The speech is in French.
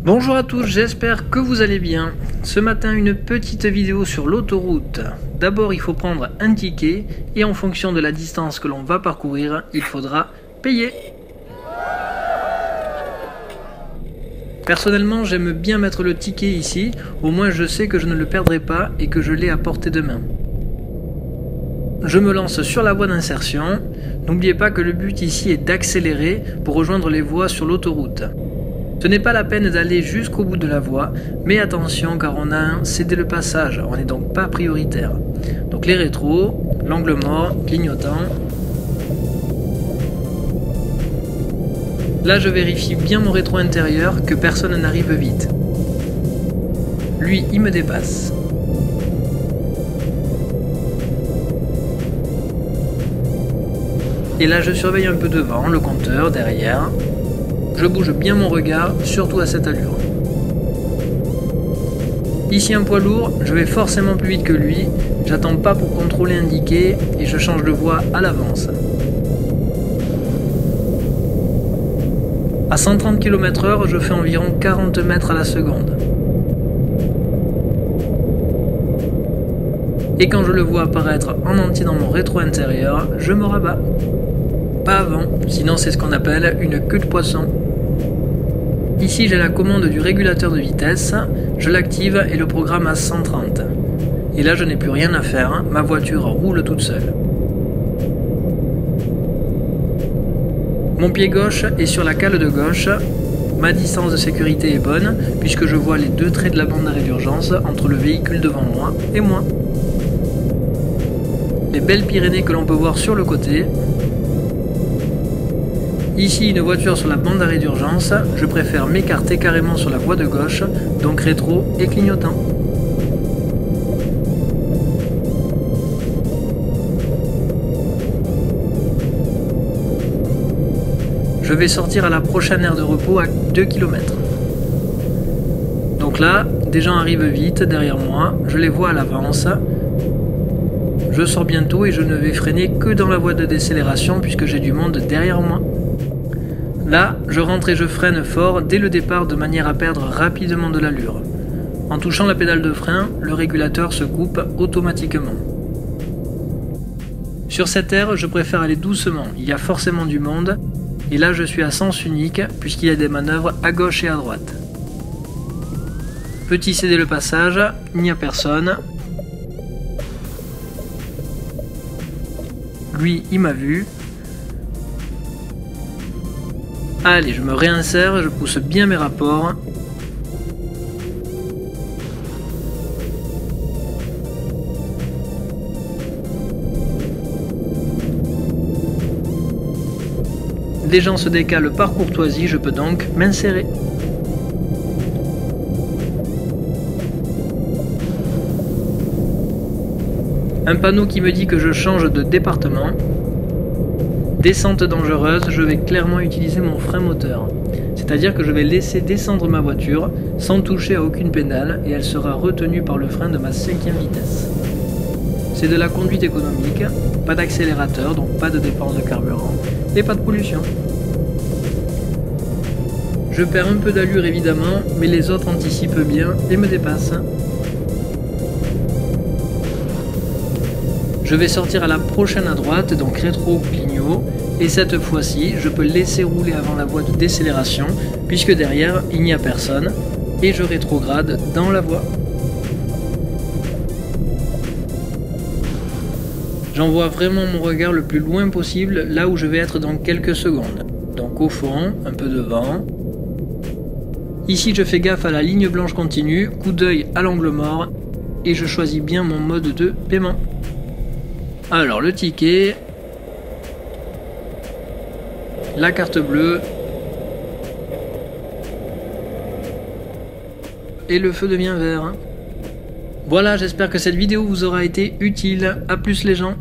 Bonjour à tous, j'espère que vous allez bien. Ce matin, une petite vidéo sur l'autoroute. D'abord, il faut prendre un ticket et en fonction de la distance que l'on va parcourir, il faudra payer. Personnellement, j'aime bien mettre le ticket ici, au moins je sais que je ne le perdrai pas et que je l'ai à portée de main. Je me lance sur la voie d'insertion. N'oubliez pas que le but ici est d'accélérer pour rejoindre les voies sur l'autoroute. Ce n'est pas la peine d'aller jusqu'au bout de la voie, mais attention car on a un cédé le passage, on n'est donc pas prioritaire. Donc les rétros, l'angle mort, clignotant. Là je vérifie bien mon rétro intérieur, que personne n'arrive vite. Lui il me dépasse. Et là je surveille un peu devant, le compteur, derrière. Je bouge bien mon regard, surtout à cette allure. Ici un poids lourd, je vais forcément plus vite que lui, j'attends pas pour contrôler indiqué et je change de voie à l'avance. À 130 km/h, je fais environ 40 mètres à la seconde. Et quand je le vois apparaître en entier dans mon rétro intérieur, je me rabats. Pas avant, sinon c'est ce qu'on appelle une queue de poisson. Ici j'ai la commande du régulateur de vitesse, je l'active et le programme à 130. Et là je n'ai plus rien à faire, ma voiture roule toute seule. Mon pied gauche est sur la cale de gauche, ma distance de sécurité est bonne puisque je vois les deux traits de la bande d'arrêt d'urgence entre le véhicule devant moi et moi. Les belles Pyrénées que l'on peut voir sur le côté. Ici une voiture sur la bande d'arrêt d'urgence, je préfère m'écarter carrément sur la voie de gauche, donc rétro et clignotant. Je vais sortir à la prochaine aire de repos à 2 km. Donc là, des gens arrivent vite derrière moi, je les vois à l'avance. Je sors bientôt et je ne vais freiner que dans la voie de décélération puisque j'ai du monde derrière moi. Là, je rentre et je freine fort dès le départ de manière à perdre rapidement de l'allure. En touchant la pédale de frein, le régulateur se coupe automatiquement. Sur cette aire, je préfère aller doucement, il y a forcément du monde, et là je suis à sens unique puisqu'il y a des manœuvres à gauche et à droite. Petit cédé le passage, il n'y a personne. Lui, il m'a vu. Allez, je me réinsère, je pousse bien mes rapports. Les gens se décalent par courtoisie, je peux donc m'insérer. Un panneau qui me dit que je change de département. Descente dangereuse, je vais clairement utiliser mon frein moteur. C'est-à-dire que je vais laisser descendre ma voiture sans toucher à aucune pédale et elle sera retenue par le frein de ma 5e vitesse. C'est de la conduite économique, pas d'accélérateur, donc pas de dépense de carburant et pas de pollution. Je perds un peu d'allure évidemment, mais les autres anticipent bien et me dépassent. Je vais sortir à la prochaine à droite, donc rétro clignot, et cette fois-ci, je peux laisser rouler avant la voie de décélération, puisque derrière, il n'y a personne, et je rétrograde dans la voie. J'envoie vraiment mon regard le plus loin possible, là où je vais être dans quelques secondes. Donc au fond, un peu devant. Ici, je fais gaffe à la ligne blanche continue, coup d'œil à l'angle mort, et je choisis bien mon mode de paiement. Alors le ticket, la carte bleue et le feu devient vert. Voilà, j'espère que cette vidéo vous aura été utile. A plus les gens.